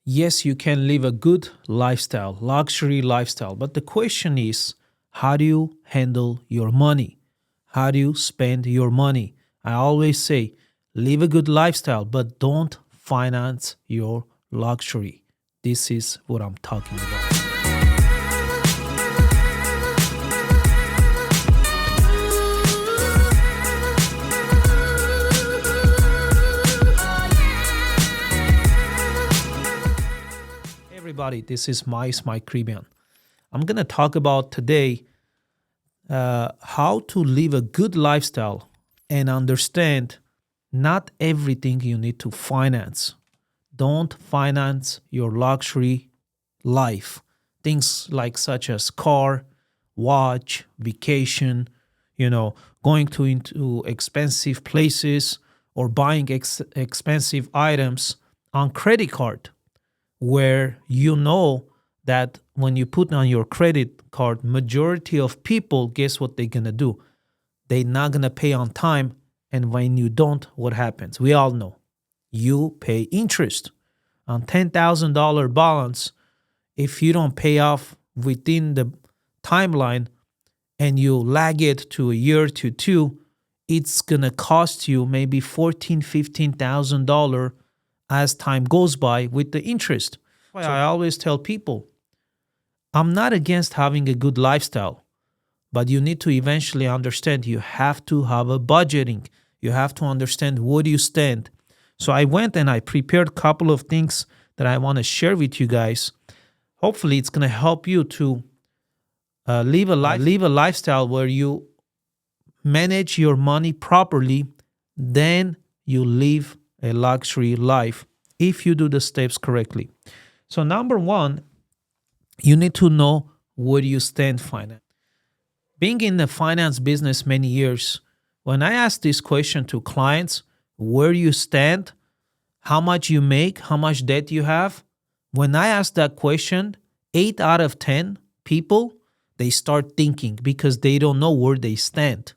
Yes, you can live a good lifestyle, luxury lifestyle, but the question is, how do you handle your money? How do you spend your money? I always say, live a good lifestyle, but don't finance your luxury. This is what I'm talking about. Hey everybody, this is Mais, my Caribbean. I'm going to talk about today how to live a good lifestyle and understand not everything you need to finance. Don't finance your luxury life. Things like such as car, watch, vacation, going to into expensive places or buying expensive items on credit card where you know that when you put on your credit card, majority of people, guess what they're gonna do? They're not gonna pay on time, and when you don't, what happens? We all know. You pay interest on $10,000 balance. If you don't pay off within the timeline and you lag it to a year to two, it's gonna cost you maybe $14,000-15,000 as time goes by with the interest. That's why I always tell people, I'm not against having a good lifestyle, but you need to eventually understand you have to have a budgeting. You have to understand where you stand. So I went and I prepared a couple of things that I want to share with you guys. Hopefully it's going to help you to live a lifestyle where you manage your money properly, then you live a luxury life if you do the steps correctly. So number one, you need to know where you stand finance. Being in the finance business many years, when I ask this question to clients, where you stand, how much you make, how much debt you have, when I ask that question, 8 out of 10 people, they start thinking because they don't know where they stand.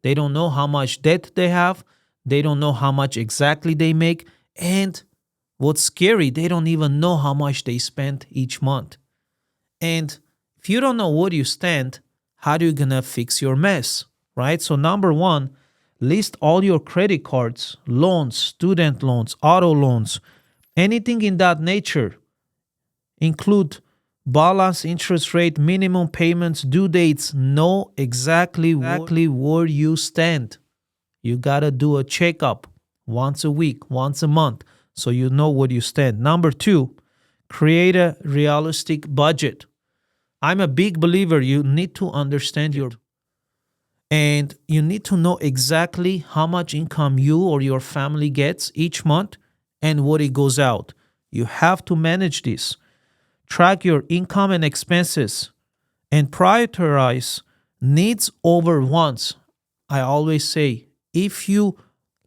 They don't know how much debt they have. They don't know how much exactly they make. And what's scary, they don't even know how much they spend each month. And if you don't know where you stand, how are you going to fix your mess, right? So number one, list all your credit cards, loans, student loans, auto loans, anything in that nature. Include balance, interest rate, minimum payments, due dates. Know exactly where you stand. You got to do a checkup once a week, once a month, so you know where you stand. Number two, create a realistic budget. I'm a big believer you need to understand and you need to know exactly how much income you or your family gets each month and what it goes out. You have to manage this. Track your income and expenses and prioritize needs over wants. I always say, if you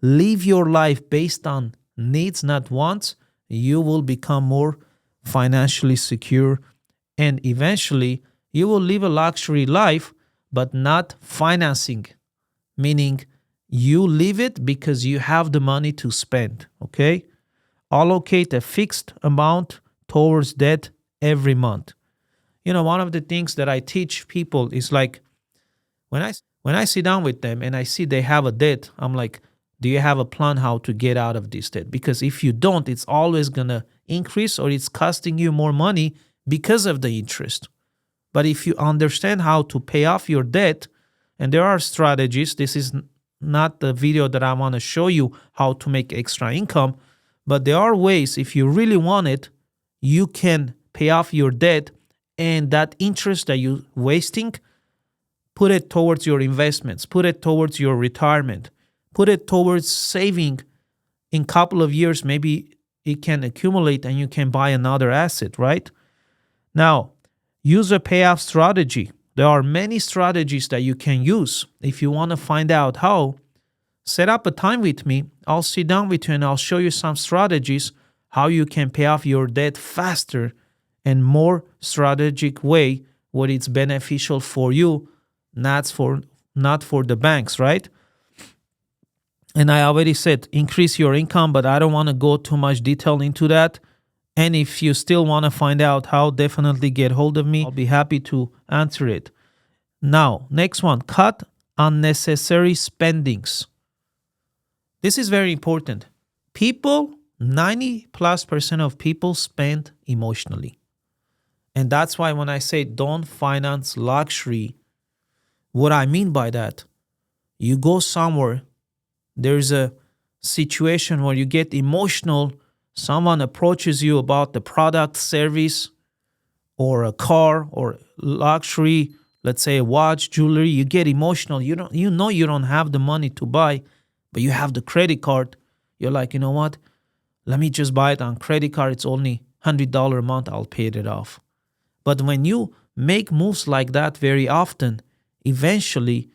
live your life based on needs, not wants, you will become more financially secure and eventually you will live a luxury life, but not financing, meaning you live it because you have the money to spend, okay? Allocate a fixed amount towards debt every month. One of the things that I teach people is like, when I sit down with them and I see they have a debt, I'm like, do you have a plan how to get out of this debt? Because if you don't, it's always going to increase or it's costing you more money because of the interest. But if you understand how to pay off your debt, and there are strategies, this is not the video that I want to show you how to make extra income, but there are ways, if you really want it, you can pay off your debt and that interest that you're wasting, put it towards your investments, put it towards your retirement, put it towards saving. In a couple of years, maybe it can accumulate and you can buy another asset, right? Now, use a payoff strategy. There are many strategies that you can use. If you want to find out how, set up a time with me. I'll sit down with you and I'll show you some strategies how you can pay off your debt faster and more strategic way where it's beneficial for you, not for the banks, right? And I already said increase your income, but I don't want to go too much detail into that. And if you still want to find out how, definitely get hold of me. I'll be happy to answer it. Now, next one, cut unnecessary spendings. This is very important. People, 90+% of people spend emotionally. And that's why when I say don't finance luxury, what I mean by that, you go somewhere, there's a situation where you get emotional, someone approaches you about the product, service, or a car or luxury, let's say a watch, jewelry, you get emotional. You know you don't have the money to buy, but you have the credit card. You're like, you know what? Let me just buy it on credit card. It's only $100 a month. I'll pay it off. But when you make moves like that very often, eventually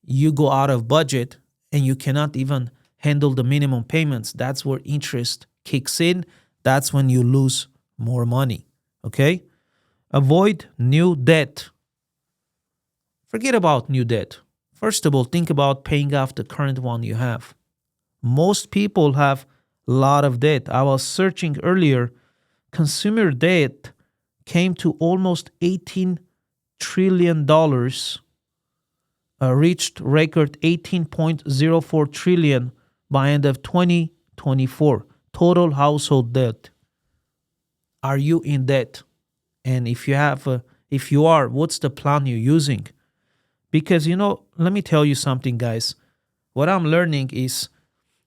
you go out of budget and you cannot even handle the minimum payments. That's where interest kicks in. That's when you lose more money. Okay? Avoid new debt. Forget about new debt. First of all, think about paying off the current one you have. Most people have a lot of debt. I was searching earlier. Consumer debt came to almost $18 trillion, reached record 18.04 trillion by end of 2024. Total household debt. Are you in debt? And if you are, what's the plan you're using? Because, let me tell you something, guys. What I'm learning is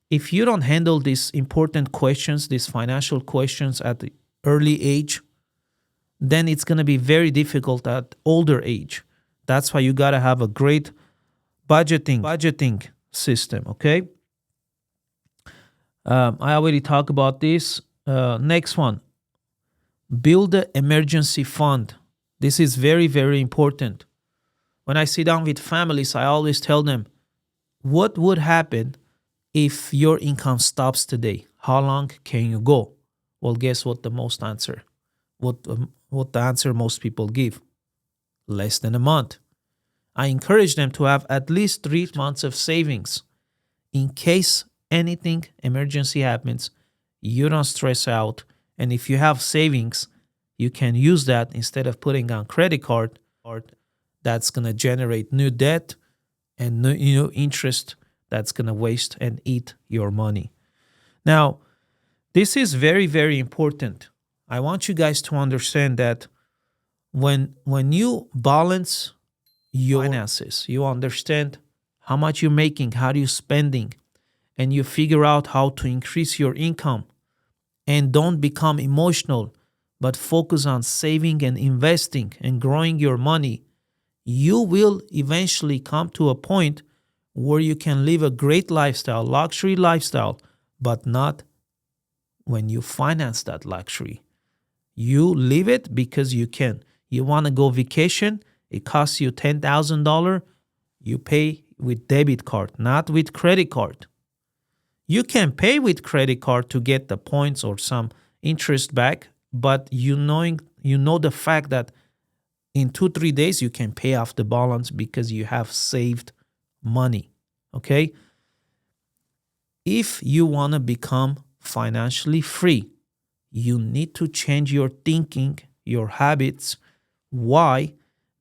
if you don't handle these important questions, these financial questions at the early age, then it's going to be very difficult at older age. That's why you got to have a great budgeting system, okay? I already talked about this. Next one, build an emergency fund. This is very, very important. When I sit down with families, I always tell them, what would happen if your income stops today? How long can you go? Well, guess what what the answer most people give? Less than a month. I encourage them to have at least 3 months of savings. In case anything emergency happens, you don't stress out. And if you have savings, you can use that instead of putting on credit card. That's going to generate new debt and new interest that's going to waste and eat your money. Now, this is very, very important. I want you guys to understand that when you balance your finances, you understand how much you're making, how you're spending, and you figure out how to increase your income and don't become emotional, but focus on saving and investing and growing your money, you will eventually come to a point where you can live a great lifestyle, luxury lifestyle, but not when you finance that luxury. You live it because you can. You want to go vacation, it costs you $10,000, you pay with debit card, not with credit card. You can pay with credit card to get the points or some interest back, but you know the fact that in 2-3 days you can pay off the balance because you have saved money. Okay? If you want to become financially free, you need to change your thinking, your habits. Why?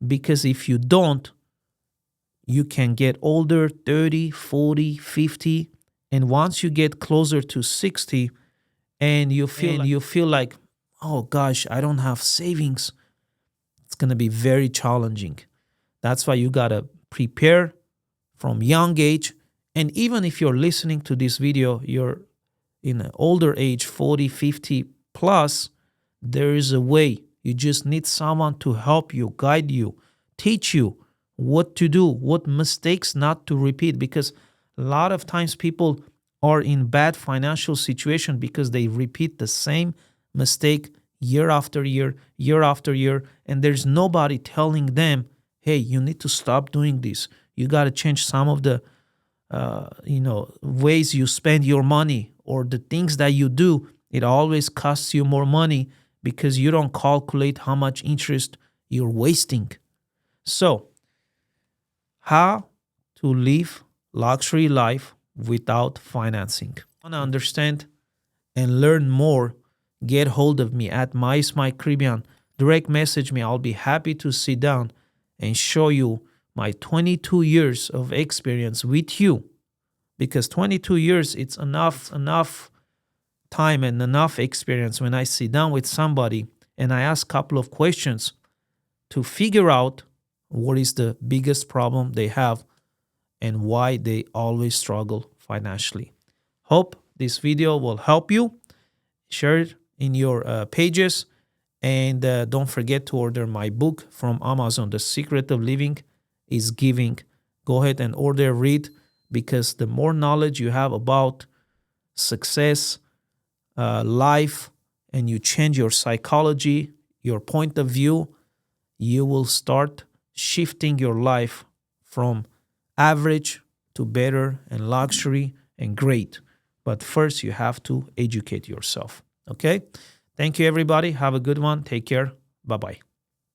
Because if you don't, you can get older, 30, 40, 50, and once you get closer to 60 and you feel like, oh gosh, I don't have savings, it's going to be very challenging. That's why you got to prepare from young age. And even if you're listening to this video, you're in an older age, 40, 50 plus, there is a way. You just need someone to help you, guide you, teach you what to do, what mistakes not to repeat. Because a lot of times people are in bad financial situation because they repeat the same mistake year after year, year after year, and there's nobody telling them, hey, you need to stop doing this. You got to change some of the ways you spend your money or the things that you do. It always costs you more money because you don't calculate how much interest you're wasting. So, how to live luxury life without financing? Want to understand and learn more? get hold of me at Mais Caribbean. Direct message me. I'll be happy to sit down and show you my 22 years of experience with you. Because 22 years, it's enough time and enough experience when I sit down with somebody and I ask a couple of questions to figure out what is the biggest problem they have and why they always struggle financially. Hope this video will help you. Share it in your pages. And don't forget to order my book from Amazon. The Secret of Living is Giving. Go ahead and order, read, because the more knowledge you have about success, life, and you change your psychology, your point of view, you will start shifting your life from average to better and luxury and great. But first, you have to educate yourself. Okay? Thank you, everybody. Have a good one. Take care. Bye-bye.